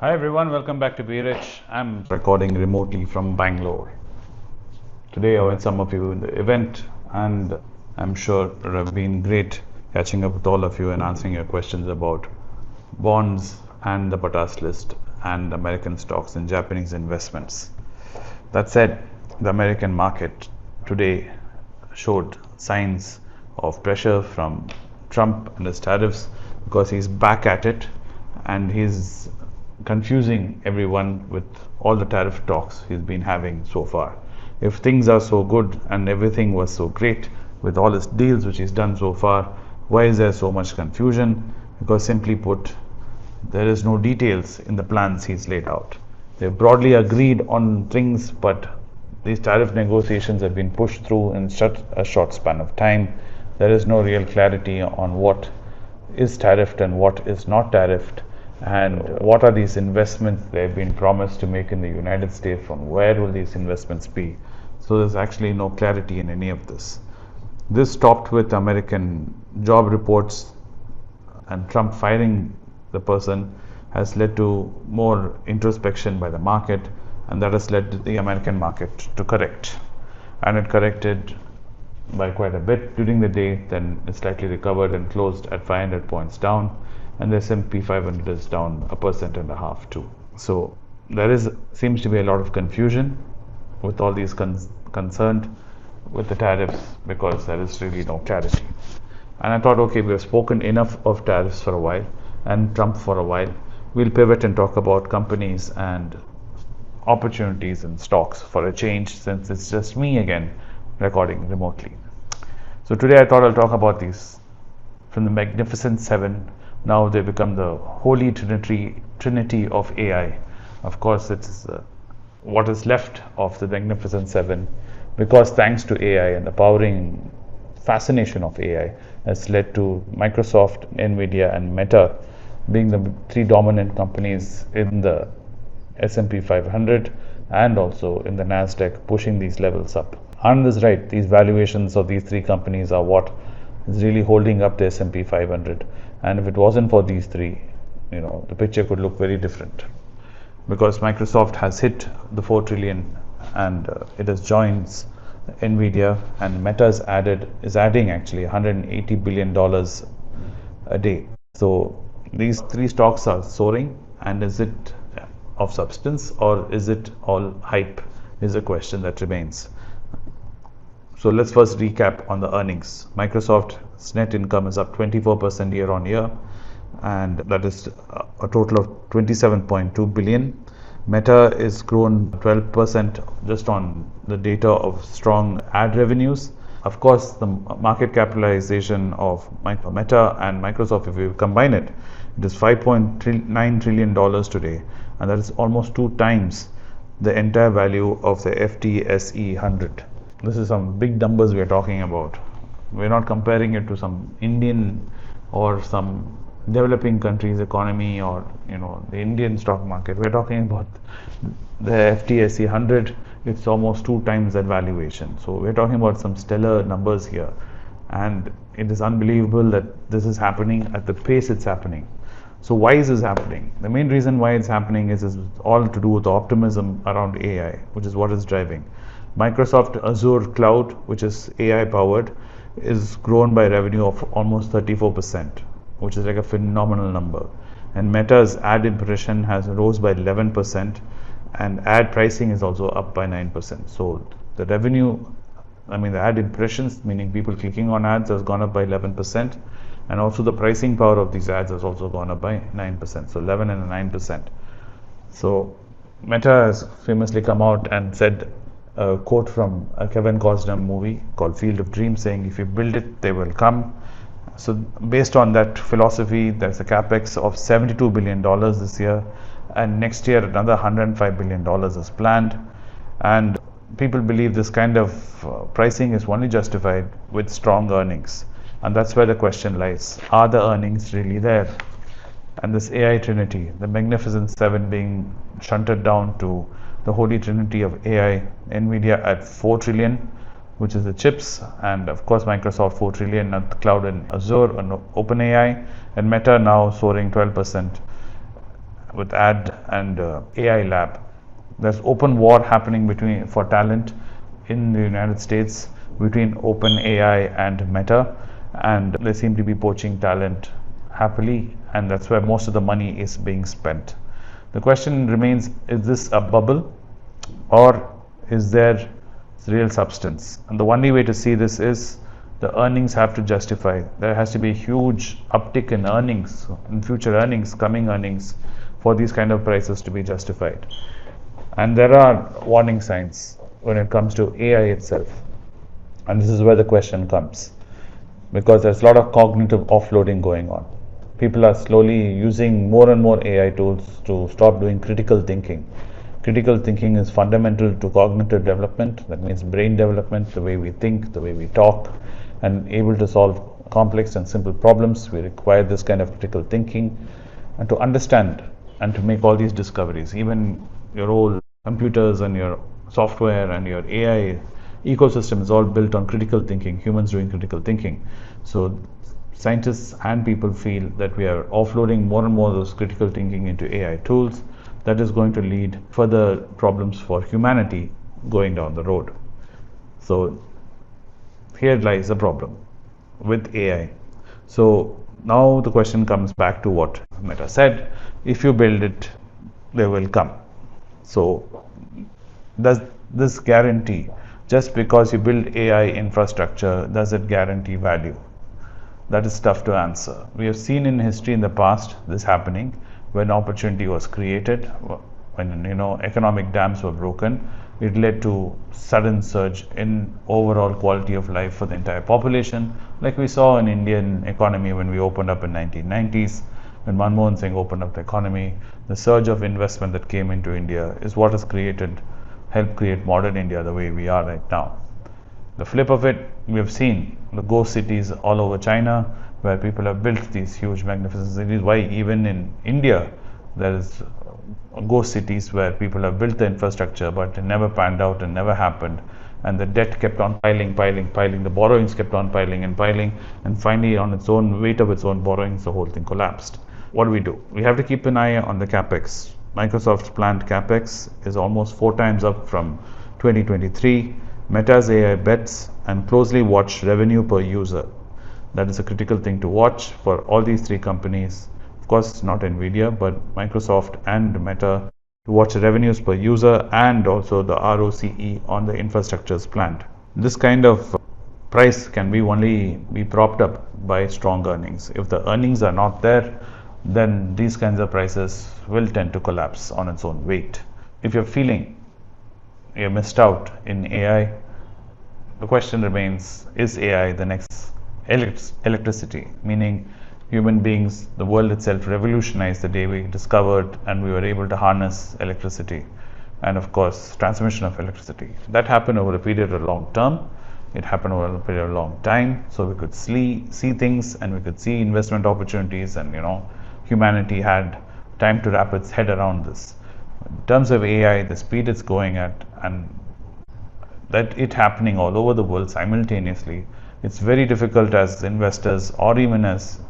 Hi everyone, welcome back to Be Rich. I'm recording remotely from Bangalore. Today I met some of you in the event and I'm sure it would have been great catching up with all of you and answering your questions about bonds and the Patas list and American stocks and Japanese investments. That said, the American market today showed signs of pressure from Trump and his tariffs because he's back at it and he's confusing everyone with all the tariff talks he's been having so far. If things are so good and everything was so great with all his deals which he's done so far, why is there so much confusion? Because simply put, there is no details in the plans he's laid out. They've broadly agreed on things, but these tariff negotiations have been pushed through in such a short span of time. There is no real clarity on what is tariffed and what is not tariffed, and what are these investments they've been promised to make in the United States, from where will these investments be. So there's actually no clarity in any of this. This topped with American job reports and Trump firing the person has led to more introspection by the market, and that has led the American market to correct. And it corrected by quite a bit during the day, then it slightly recovered and closed at 500 points down, and the S&P 500 is down 1.5% too. So there seems to be a lot of confusion with all these concerned with the tariffs because there is really no clarity. And I thought, okay, we have spoken enough of tariffs for a while and Trump for a while. We'll pivot and talk about companies and opportunities in stocks for a change, since it's just me again recording remotely. So today I thought I'll talk about these from the Magnificent Seven. Now they become the Holy Trinity of AI. Of course, it's what is left of the Magnificent Seven, because thanks to AI and the powering fascination of AI has led to Microsoft, NVIDIA, and Meta being the three dominant companies in the S&P 500 and also in the NASDAQ, pushing these levels up. Anand is right, these valuations of these three companies are what is really holding up the S&P 500. And if it wasn't for these three, the picture could look very different. Because Microsoft has hit the 4 trillion and it has joined NVIDIA, and Meta is adding actually $180 billion a day. So these three stocks are soaring, and is it of substance or is it all hype is a question that remains. So let's first recap on the earnings. Microsoft's net income is up 24% year on year, and that is a total of 27.2 billion. Meta is grown 12% just on the data of strong ad revenues. Of course, the market capitalization of Meta and Microsoft, if we combine it, it is $5.9 trillion today, and that is almost 2 times the entire value of the FTSE 100. This is some big numbers we are talking about. We're not comparing it to some Indian or some developing country's economy or the Indian stock market. We're talking about the FTSE 100. It's almost 2 times that valuation. So we're talking about some stellar numbers here, and it is unbelievable that this is happening at the pace it's happening. So why is this happening? The main reason why it's happening is all to do with the optimism around AI, which is what is driving. Microsoft Azure Cloud, which is AI powered, is grown by revenue of almost 34%, which is like a phenomenal number. And Meta's ad impression has rose by 11%, and ad pricing is also up by 9%. So the revenue, the ad impressions, meaning people clicking on ads, has gone up by 11%, and also the pricing power of these ads has also gone up by 9%. So 11 and 9%. So Meta has famously come out and said a quote from a Kevin Costner movie called Field of Dreams, saying, if you build it, they will come. So based on that philosophy, there's a capex of $72 billion this year, and next year another $105 billion is planned. And people believe this kind of pricing is only justified with strong earnings, and that's where the question lies. Are the earnings really there? And this AI Trinity, the Magnificent Seven, being shunted down to the Holy Trinity of AI, NVIDIA at 4 trillion, which is the chips, and of course Microsoft 4 trillion at the cloud and Azure and OpenAI, and Meta now soaring 12%. with ad and AI lab. There's open war happening for talent in the United States between OpenAI and Meta, and they seem to be poaching talent happily, and that's where most of the money is being spent. The question remains, is this a bubble or is there real substance? And the only way to see this is the earnings have to justify. There has to be a huge uptick in earnings, in future earnings, coming earnings, for these kind of prices to be justified. And there are warning signs when it comes to AI itself. And this is where the question comes, because there's a lot of cognitive offloading going on. People are slowly using more and more AI tools to stop doing critical thinking. Critical thinking is fundamental to cognitive development. That means brain development, the way we think, the way we talk, and able to solve complex and simple problems. We require this kind of critical thinking, and to understand and to make all these discoveries. Even your whole computers and your software and your AI ecosystem is all built on critical thinking, humans doing critical thinking. So scientists and people feel that we are offloading more and more of those critical thinking into AI tools. That is going to lead further problems for humanity going down the road. So here lies the problem with AI. So now the question comes back to what Meta said: if you build it, they will come. So does this guarantee, just because you build AI infrastructure, does it guarantee value? That is tough to answer. We have seen in history in the past this happening when opportunity was created, when economic dams were broken. It led to sudden surge in overall quality of life for the entire population, like we saw in Indian economy when we opened up in 1990s. When Manmohan Singh opened up the economy, the surge of investment that came into India is what has helped create modern India the way we are right now. The flip of it, we have seen the ghost cities all over China, where people have built these huge magnificent cities. Why even in India there is ghost cities where people have built the infrastructure, but it never panned out and never happened, and the debt kept on piling, the borrowings kept on piling, and finally on its own weight of its own borrowings, the whole thing collapsed. What do? We have to keep an eye on the capex. Microsoft's planned capex is almost 4 times up from 2023. Meta's AI bets, and closely watch revenue per user. That is a critical thing to watch for all these 3 companies. Of course, not NVIDIA, but Microsoft and Meta, to watch revenues per user and also the ROCE on the infrastructures planned. This kind of price can only be propped up by strong earnings. If the earnings are not there, then these kinds of prices will tend to collapse on its own weight. If you're feeling you missed out in AI, the question remains, is AI the next electricity? Meaning human beings, the world itself revolutionized the day we discovered and we were able to harness electricity, and of course transmission of electricity. That happened over a period of long term. It happened over a period of long time, so we could see things, and we could see investment opportunities, and humanity had time to wrap its head around this. In terms of AI, the speed it's going at, and that it happening all over the world simultaneously, it's very difficult as investors or even as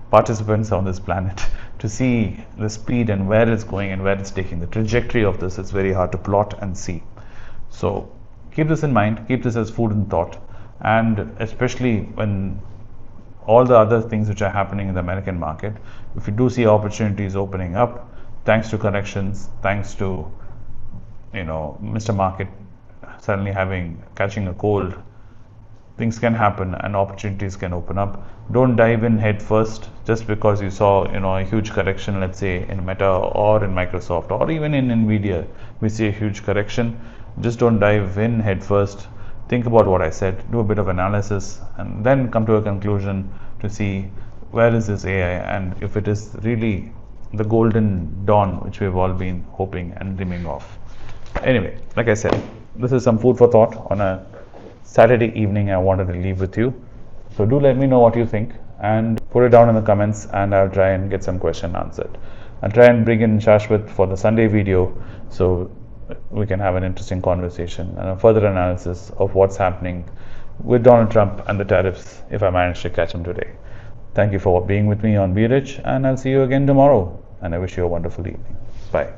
participants on this planet to see the speed and where it's going and where it's taking. The trajectory of this is very hard to plot and see. So keep this in mind, keep this as food and thought, and especially when all the other things which are happening in the American market, if you do see opportunities opening up, thanks to corrections, thanks to Mr. Market suddenly catching a cold, things can happen and opportunities can open up. Don't dive in head first just because you saw a huge correction, let's say in Meta or in Microsoft or even in NVIDIA. We see a huge correction. Just don't dive in head first. Think about what I said, do a bit of analysis, and then come to a conclusion to see where is this AI, and if it is really the golden dawn which we've all been hoping and dreaming of. Anyway, like I said, this is some food for thought on a Saturday evening I wanted to leave with you. So do let me know what you think and put it down in the comments, and I'll try and get some question answered. I'll try and bring in Shashwat for the Sunday video so we can have an interesting conversation and a further analysis of what's happening with Donald Trump and the tariffs, if I manage to catch him today. Thank you for being with me on Be Rich, and I'll see you again tomorrow. and I wish you a wonderful evening. Bye.